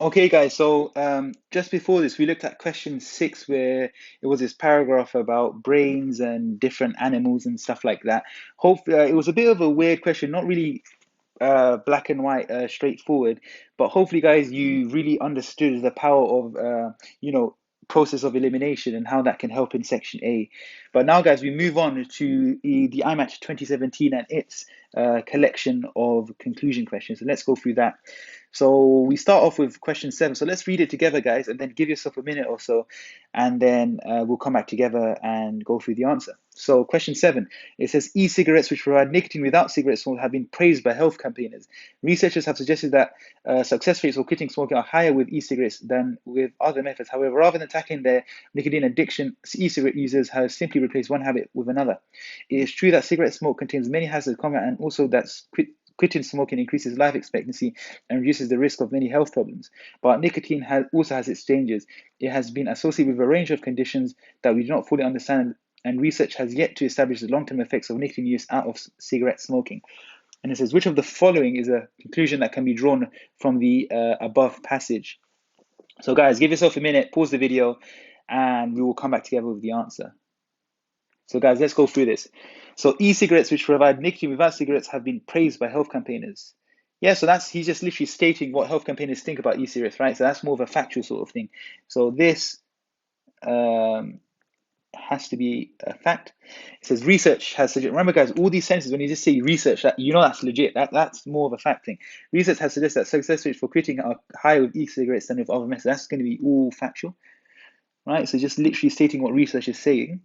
Okay, guys, so just before this, we looked at question 6, where it was this paragraph about brains and different animals and stuff like that. It was a bit of a weird question, not really black and white, straightforward. But hopefully, guys, you really understood the power of, process of elimination and how that can help in section A. But now, guys, we move on to the IMAT 2017 and its collection of conclusion questions. So let's go through that. So we start off with question 7. So let's read it together, guys, and then give yourself a minute or so, and then we'll come back together and go through the answer. So question 7, it says e-cigarettes which provide nicotine without cigarette smoke have been praised by health campaigners. Researchers have suggested that success rates for quitting smoking are higher with e-cigarettes than with other methods. However, rather than tackling their nicotine addiction, e-cigarette users have simply replaced one habit with another. It is true that cigarette smoke contains many hazards of combat, and also that quitting smoking increases life expectancy and reduces the risk of many health problems. But nicotine also has its dangers. It has been associated with a range of conditions that we do not fully understand, and research has yet to establish the long-term effects of nicotine use out of cigarette smoking. And it says, which of the following is a conclusion that can be drawn from the above passage? So guys, give yourself a minute, pause the video, and we will come back together with the answer. So guys, let's go through this. So e-cigarettes which provide nicotine without cigarettes have been praised by health campaigners. Yeah, so he's just literally stating what health campaigners think about e-cigarettes, right? So that's more of a factual sort of thing. So this um, has to be a fact. It says research has suggested. Remember, guys, all these sentences when you just say research, that that's legit. That's more of a fact thing. Research has suggested that success rates for quitting are higher with e-cigarettes than with other methods. That's going to be all factual, right? So just literally stating what research is saying.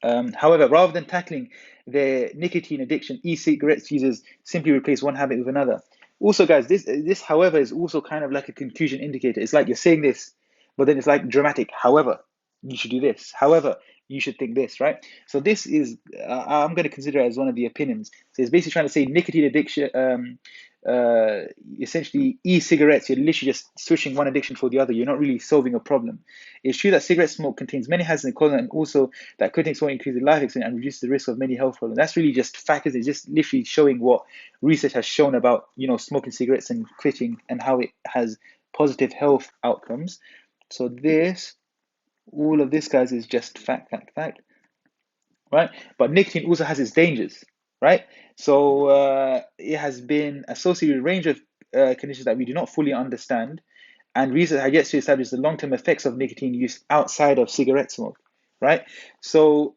However, rather than tackling their nicotine addiction, e-cigarettes users simply replace one habit with another. Also, guys, this, however, is also kind of like a conclusion indicator. It's like you're saying this, but then it's like dramatic. However, you should do this. However, you should think this, right? So this is, I'm going to consider it as one of the opinions. So it's basically trying to say nicotine addiction, uh, essentially e-cigarettes, you're literally just switching one addiction for the other. You're not really solving a problem. It's true that cigarette smoke contains many hazards and also that quitting smoking increases life expectancy and reduces the risk of many health problems. That's really just factors. It's just literally showing what research has shown about, smoking cigarettes and quitting and how it has positive health outcomes. So all of this, guys, is just fact, fact, fact, right? But nicotine also has its dangers, right? So it has been associated with a range of conditions that we do not fully understand, and research has yet to establish the long-term effects of nicotine use outside of cigarette smoke, right? So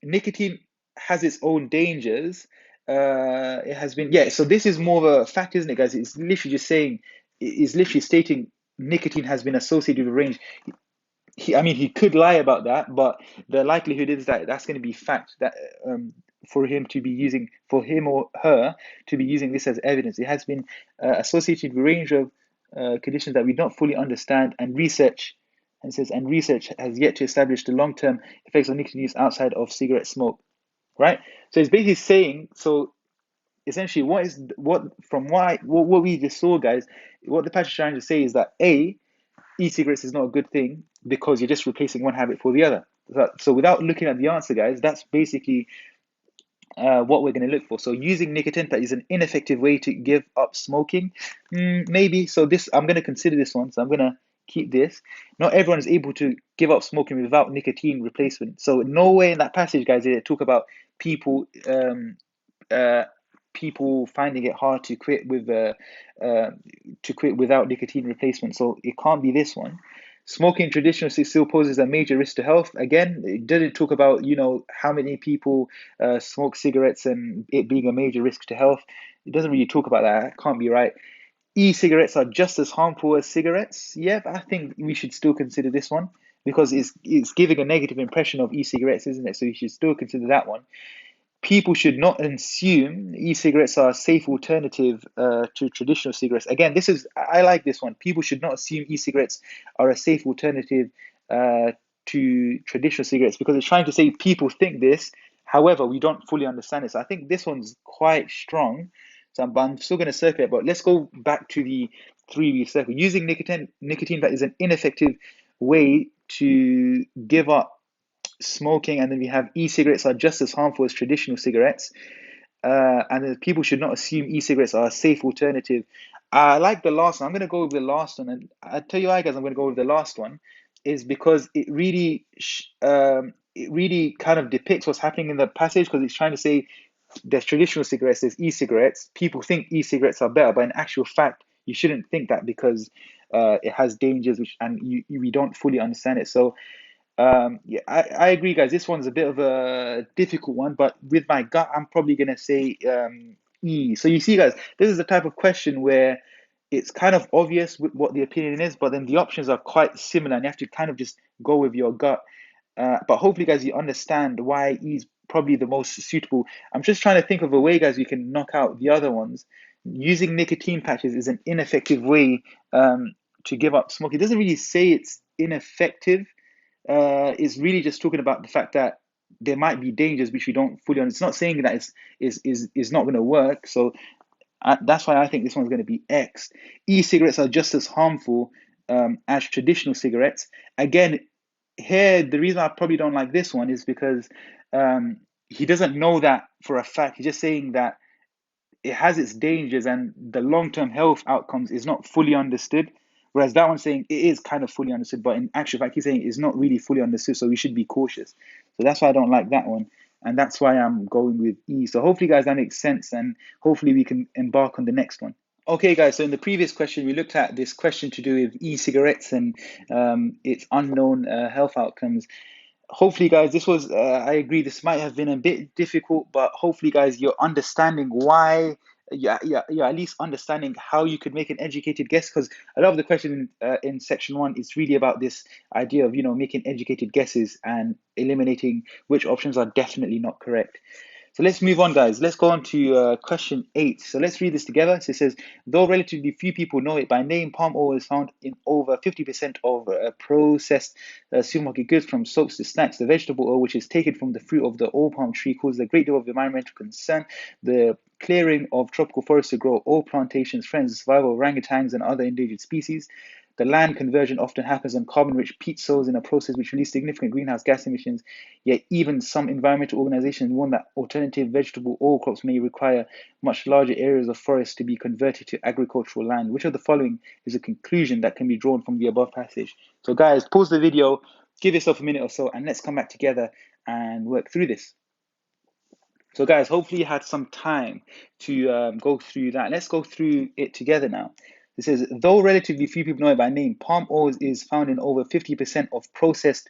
nicotine has its own dangers. It has been, yeah. So this is more of a fact, isn't it, guys? It's literally just saying, it's literally stating nicotine has been associated with a range. I mean, he could lie about that, but the likelihood is that that's going to be fact that for him or her to be using this as evidence. It has been associated with a range of conditions that we don't fully understand, and research has yet to establish the long-term effects of nicotine use outside of cigarette smoke, right? So it's basically saying, so essentially, what we just saw, guys, what the passage is trying to say is that e-cigarettes is not a good thing because you're just replacing one habit for the other. So without looking at the answer, guys, that's basically what we're going to look for. So using nicotine is an ineffective way to give up smoking. Maybe. So I'm going to consider this one. So I'm going to keep this. Not everyone is able to give up smoking without nicotine replacement. So no way in that passage, guys, did it talk about people uh, people finding it hard to quit without nicotine replacement. So it can't be this one. Smoking traditionally still poses a major risk to health. Again, it didn't talk about how many people smoke cigarettes and it being a major risk to health. It doesn't really talk about that. It can't be right. E-cigarettes are just as harmful as cigarettes. Yeah, but I think we should still consider this one because it's giving a negative impression of e-cigarettes, isn't it? So you should still consider that one. People should not assume e-cigarettes are a safe alternative to traditional cigarettes. Again, I like this one. People should not assume e-cigarettes are a safe alternative to traditional cigarettes because it's trying to say people think this. However, we don't fully understand it. So I think this one's quite strong. So I'm still going to circle it, but let's go back to the three we circle. Using nicotine that is an ineffective way to give up smoking, and then we have e-cigarettes are just as harmful as traditional cigarettes. And then people should not assume e-cigarettes are a safe alternative. I like the last one. I'm gonna go with the last one, and I tell you why, guys. I'm gonna go with the last one, is because it really kind of depicts what's happening in the passage because it's trying to say there's traditional cigarettes, there's e-cigarettes. People think e-cigarettes are better, but in actual fact, you shouldn't think that because it has dangers, we don't fully understand it. So yeah, I agree, guys. This one's a bit of a difficult one, but with my gut, I'm probably gonna say E. So you see, guys, this is the type of question where it's kind of obvious what the opinion is, but then the options are quite similar, and you have to kind of just go with your gut. But hopefully, guys, you understand why E is probably the most suitable. I'm just trying to think of a way, guys, we can knock out the other ones. Using nicotine patches is an ineffective way to give up smoking. It doesn't really say it's ineffective. Is really just talking about the fact that there might be dangers which we don't fully understand. It's not saying that is not going to work. So that's why I think this one's going to be X. E-cigarettes are just as harmful as traditional cigarettes. Again, here the reason I probably don't like this one is because he doesn't know that for a fact. He's just saying that it has its dangers and the long-term health outcomes is not fully understood. Whereas that one's saying it is kind of fully understood, but in actual fact, he's saying it's not really fully understood, so we should be cautious. So that's why I don't like that one. And that's why I'm going with E. So hopefully, guys, that makes sense, and hopefully we can embark on the next one. Okay, guys, so in the previous question, we looked at this question to do with e-cigarettes and its unknown health outcomes. Hopefully, guys, this was, I agree, this might have been a bit difficult, but hopefully, guys, you're understanding why, you're at least understanding how you could make an educated guess. Because a lot of the question in section one is really about this idea of, making educated guesses and eliminating which options are definitely not correct. So let's move on, guys. Let's go on to question 8. So let's read this together. So it says, though relatively few people know it by name, palm oil is found in over 50% of processed supermarket goods, from soaps to snacks. The vegetable oil, which is taken from the fruit of the oil palm tree, causes a great deal of environmental concern. The clearing of tropical forests to grow oil plantations threatens the survival of orangutans and other endangered species. The land conversion often happens on carbon-rich peat soils in a process which releases significant greenhouse gas emissions. Yet even some environmental organizations warn that alternative vegetable oil crops may require much larger areas of forest to be converted to agricultural land. Which of the following is a conclusion that can be drawn from the above passage? So guys, pause the video, give yourself a minute or so, and let's come back together and work through this. So guys, hopefully you had some time to go through that. Let's go through it together now. It says, though relatively few people know it by name, palm oil is found in over 50% of processed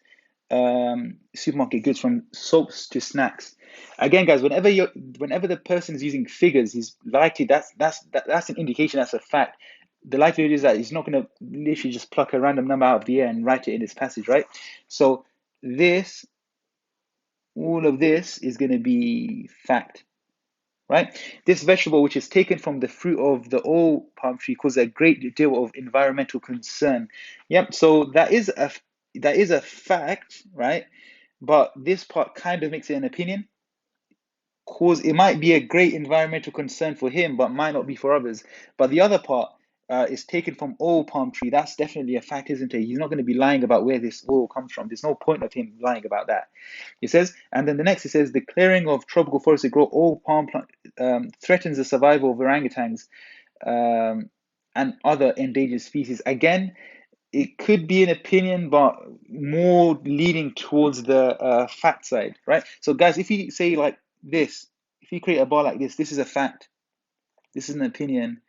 supermarket goods, from soaps to snacks. Again, guys, whenever the person is using figures, he's likely that's an indication, that's a fact. The likelihood is that he's not going to literally just pluck a random number out of the air and write it in his passage, right? So this, all of this is going to be fact. Right? This vegetable, which is taken from the fruit of the oil palm tree, causes a great deal of environmental concern. Yep. So that is a fact, right? But this part kind of makes it an opinion. Cause it might be a great environmental concern for him, but might not be for others. But the other part is taken from oil palm tree. That's definitely a fact, isn't it? He's not going to be lying about where this oil comes from. There's no point of him lying about that. It says, and then the next it says, the clearing of tropical forests to grow oil palm threatens the survival of orangutans and other endangered species. Again, it could be an opinion, but more leaning towards the fact side, right? So, guys, if you say like this, if you create a bar like this is a fact, this is an opinion,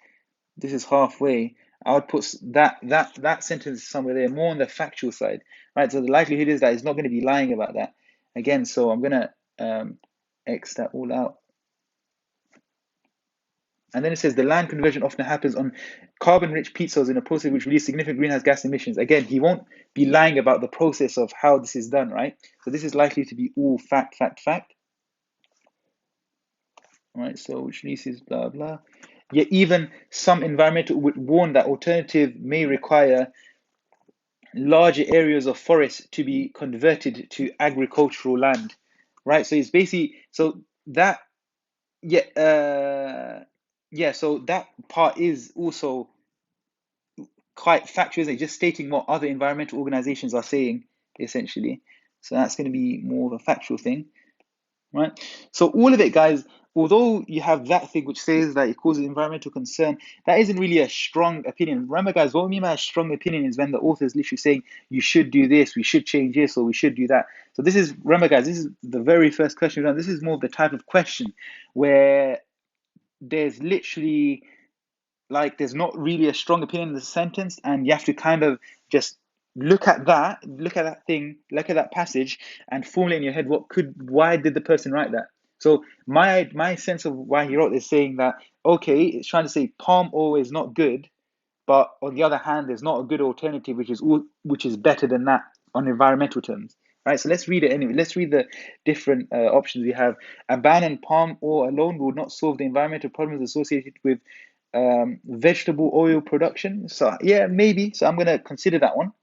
this is halfway. I would put that sentence somewhere there, more on the factual side, right? So the likelihood is that he's not going to be lying about that. Again, so I'm gonna X that all out. And then it says the land conversion often happens on carbon-rich peat soils in a process which releases significant greenhouse gas emissions. Again, he won't be lying about the process of how this is done, right? So this is likely to be all fact, fact, fact. All right, so which releases blah, blah. Yet even some environmental would warn that alternative may require larger areas of forest to be converted to agricultural land, right? So it's basically, so that, yeah, yeah, so that part is also quite factual, isn't it? Just stating what other environmental organizations are saying, essentially. So that's going to be more of a factual thing, right? So all of it, guys, although you have that thing which says that it causes environmental concern, that isn't really a strong opinion. Remember, guys, what we mean by a strong opinion is when the author is literally saying you should do this, we should change this, or we should do that. So this is, remember, guys, this is the very first question we've done. This is more of the type of question where there's literally like there's not really a strong opinion in the sentence, and you have to kind of just look at that thing, look at that passage, and formulate in your head why did the person write that. So my sense of why he wrote is saying that okay, it's trying to say palm oil is not good, but on the other hand, there's not a good alternative which is better than that on environmental terms. Right, so let's read it anyway. Let's read the different options we have. Abandoning palm oil alone will not solve the environmental problems associated with vegetable oil production. So yeah, maybe. So I'm going to consider that one.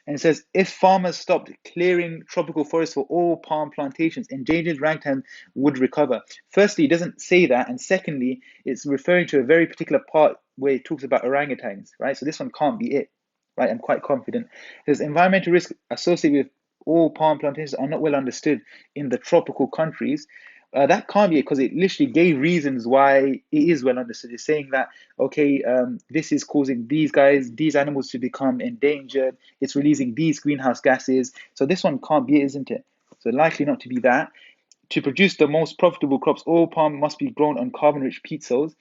And it says, if farmers stopped clearing tropical forests for all palm plantations, endangered orangutan would recover. Firstly, it doesn't say that. And secondly, it's referring to a very particular part where it talks about orangutans, right? So this one can't be it, right? I'm quite confident. It says, environmental risks associated with all palm plantations are not well understood in the tropical countries. That can't be it because it literally gave reasons why it is well understood. It's saying that, okay, this is causing these animals to become endangered. It's releasing these greenhouse gases. So this one can't be it, isn't it? So likely not to be that. To produce the most profitable crops, all palm must be grown on carbon-rich peat soils.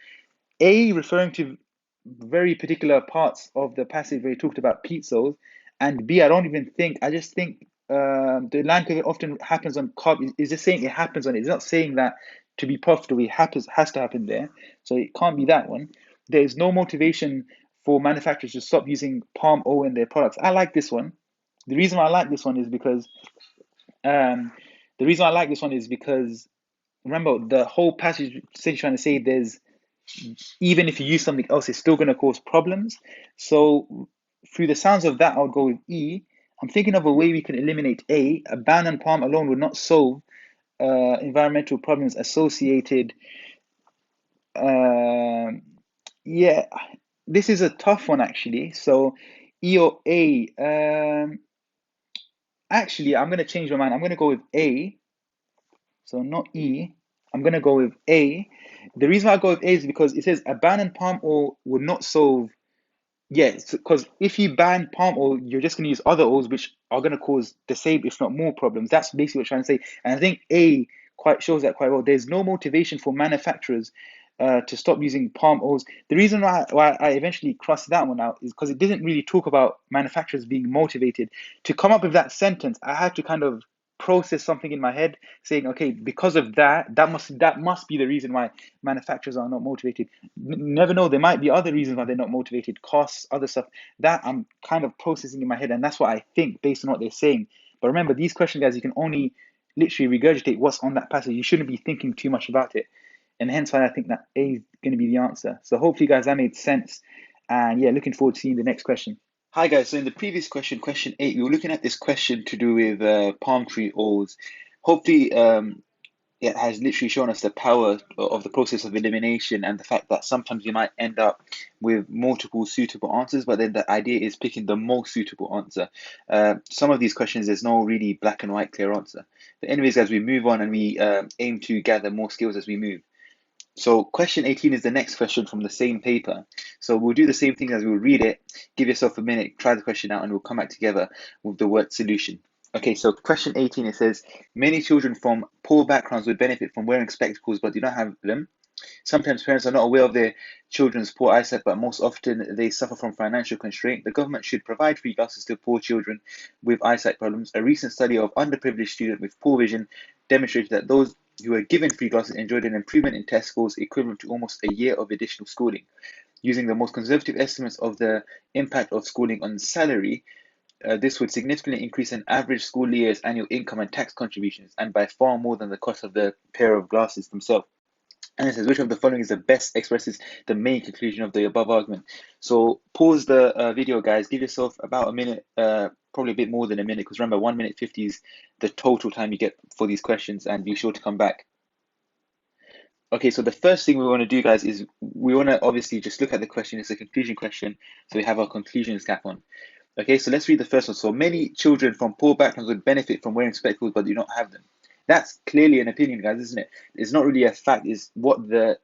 A, referring to very particular parts of the passage where he talked about peat soils, and B, I don't even think, I just think the land cover often happens on carbon. Is just saying it happens on it. It's not saying that to be profitable, it has to happen there. So it can't be that one. There is no motivation for manufacturers to stop using palm oil in their products. I like this one. The reason why I like this one is because um, the reason I like this one is because remember the whole passage is trying to say there's even if you use something else, it's still going to cause problems. So, through the sounds of that, I would go with E. I'm thinking of a way we can eliminate A. A ban on palm alone would not solve environmental problems associated. Um yeah, this is a tough one actually. So, E or A. Actually, I'm going to change my mind. I'm going to go with A. So, not E. I'm going to go with A. The reason why I go with A is because it says a ban on palm oil would not solve. Yes, because if you ban palm oil, you're just going to use other oils which are going to cause the same, if not more, problems. That's basically what I'm trying to say. And I think A quite shows that quite well. There's no motivation for manufacturers to stop using palm oils. The reason why I eventually crossed that one out is because it didn't really talk about manufacturers being motivated. To come up with that sentence, I had to kind of process something in my head saying, okay, because of that must be the reason why manufacturers are not motivated. Never know, there might be other reasons why they're not motivated, costs, other stuff that I'm kind of processing in my head, and that's what I think based on what they're saying. But remember, these questions, guys, you can only literally regurgitate what's on that passage. You shouldn't be thinking too much about it, and hence why I think that A is going to be the answer. So hopefully, guys, that made sense, and yeah, looking forward to seeing the next question. Hi guys, so in the previous question, question 8, we were looking at this question to do with palm tree oils. Hopefully, it has literally shown us the power of the process of elimination and the fact that sometimes you might end up with multiple suitable answers, but then the idea is picking the most suitable answer. Some of these questions, there's no really black and white clear answer. But anyways, as we move on and we aim to gather more skills as we move. So question 18 is the next question from the same paper. So we'll do the same thing as we'll read it, give yourself a minute, try the question out, and we'll come back together with the word solution. Okay, so question 18, it says, many children from poor backgrounds would benefit from wearing spectacles but do not have them. Sometimes parents are not aware of their children's poor eyesight, but most often they suffer from financial constraint. The government should provide free glasses to poor children with eyesight problems. A recent study of underprivileged students with poor vision demonstrated that those who were given free glasses enjoyed an improvement in test scores equivalent to almost a year of additional schooling. Using the most conservative estimates of the impact of schooling on salary, this would significantly increase an average school year's annual income and tax contributions, and by far more than the cost of the pair of glasses themselves. And it says, which of the following is the best expresses the main conclusion of the above argument? So pause the video, guys. Give yourself about a minute, probably a bit more than a minute, because remember, 1 minute 50 is the total time you get for these questions, and be sure to come back. Okay, so the first thing we want to do, guys, is we want to obviously just look at the question. It's a conclusion question, so we have our conclusions cap on. Okay, so let's read the first one. So many children from poor backgrounds would benefit from wearing spectacles, but do not have them. That's clearly an opinion, guys, isn't it? It's not really a fact. It's what the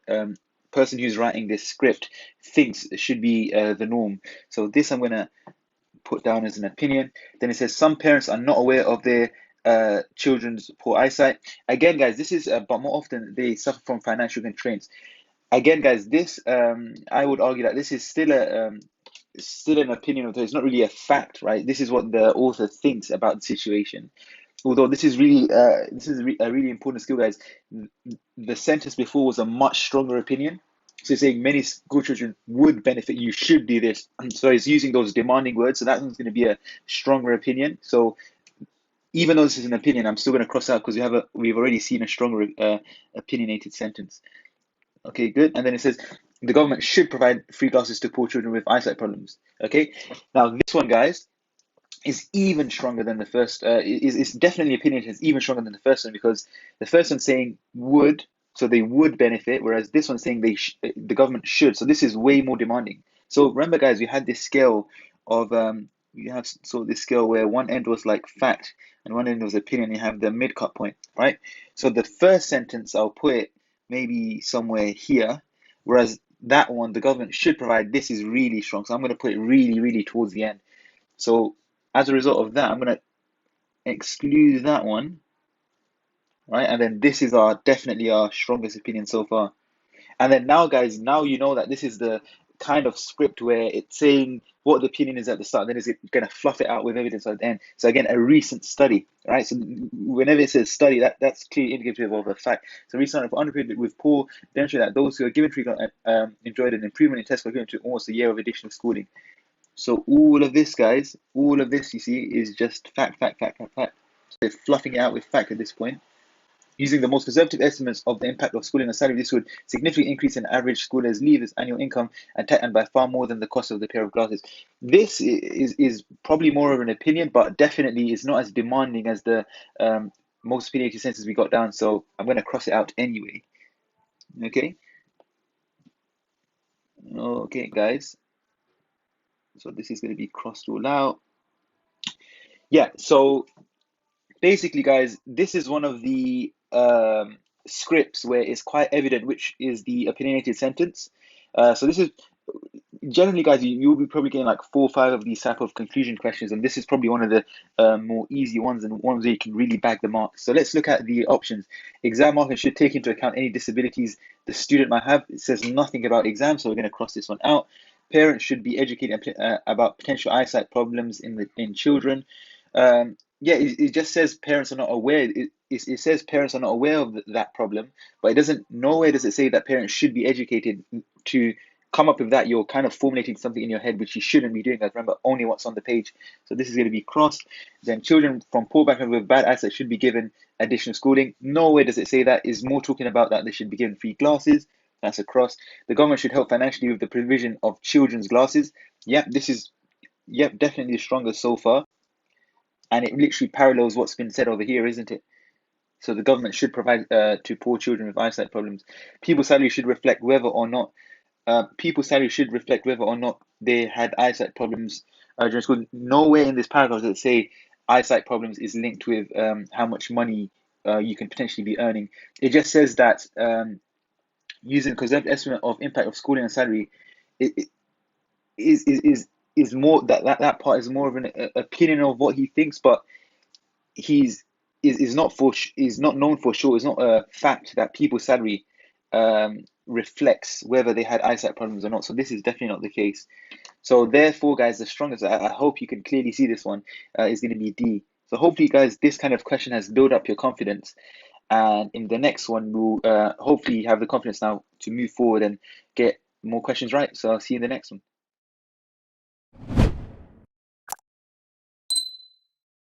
person who's writing this script thinks should be the norm. So this I'm gonna put down as an opinion. Then it says some parents are not aware of their children's poor eyesight. Again, guys, this is but more often they suffer from financial constraints. Again, guys, this I would argue that this is still an opinion, although it's not really a fact, right? This is what the author thinks about the situation. Although this is a really important skill, guys. The sentence before was a much stronger opinion. So it's saying many school children would benefit. You should do this. So it's using those demanding words. So that one's going to be a stronger opinion. So even though this is an opinion, I'm still going to cross out because we've already seen a stronger opinionated sentence. Okay, good. And then it says the government should provide free glasses to poor children with eyesight problems. Okay, now this one, guys, is even stronger than the first. Is definitely opinion is even stronger than the first one because the first one's saying would, so they would benefit, whereas this one's saying the government should. So this is way more demanding. So remember, guys, we had this scale of this scale where one end was like fact and one end was opinion. You have the mid cut point, right? So the first sentence I'll put it maybe somewhere here, whereas that one the government should provide. This is really strong, so I'm going to put it really, really towards the end. So as a result of that, I'm going to exclude that one, right? And then this is definitely our strongest opinion so far. And then now, guys, now you know that this is the kind of script where it's saying what the opinion is at the start, then it's going to fluff it out with evidence at the end. So again, a recent study, right? So whenever it says study, that's clearly indicative of a fact. So recent of underprivileged with poor demonstrate that those who are given treatment enjoyed an improvement in test equivalent to almost a year of additional schooling. So all of this, guys, all of this you see is just fact, fact, fact, fact, fact. So they're fluffing it out with fact at this point. Using the most conservative estimates of the impact of schooling on salary, this would significantly increase an average schooler's leavers' annual income and by far more than the cost of the pair of glasses. This is probably more of an opinion, but definitely is not as demanding as the most opinionated sentences we got down. So I'm going to cross it out anyway. Okay. Okay, guys. So this is going to be crossed all out. Yeah. So basically, guys, this is one of the scripts where it's quite evident which is the opinionated sentence. So this is generally, guys, you'll be probably getting like 4 or 5 of these type of conclusion questions, and this is probably one of the more easy ones and ones where you can really bag the marks. So let's look at the options. Exam markers should take into account any disabilities the student might have. It says nothing about exams, so we're going to cross this one out. Parents should be educated about potential eyesight problems in children. Yeah, it just says parents are not aware. It says parents are not aware of that problem, but it doesn't. Nowhere does it say that parents should be educated to come up with that. You're kind of formulating something in your head which you shouldn't be doing. Guys, remember only what's on the page. So this is going to be crossed. Then children from poor backgrounds with bad eyesight should be given additional schooling. Nowhere does it say that. Is more talking about that they should be given free glasses. That's a cross. The government should help financially with the provision of children's glasses. Yep, this is definitely the strongest so far. And it literally parallels what's been said over here, isn't it? So the government should provide to poor children with eyesight problems. People's salary should reflect whether or not they had eyesight problems during school. Nowhere in this paragraph does it say eyesight problems is linked with how much money you can potentially be earning. It just says that using conservative estimate of impact of schooling and salary it is more that part is more of an opinion of what he thinks, but he's is not is not known for sure. It's not a fact that people's salary reflects whether they had eyesight problems or not. So this is definitely not the case. So therefore, guys, the strongest, I hope you can clearly see this one, is going to be D. So hopefully, guys, this kind of question has built up your confidence. And in the next one, we'll hopefully have the confidence now to move forward and get more questions right. So I'll see you in the next one.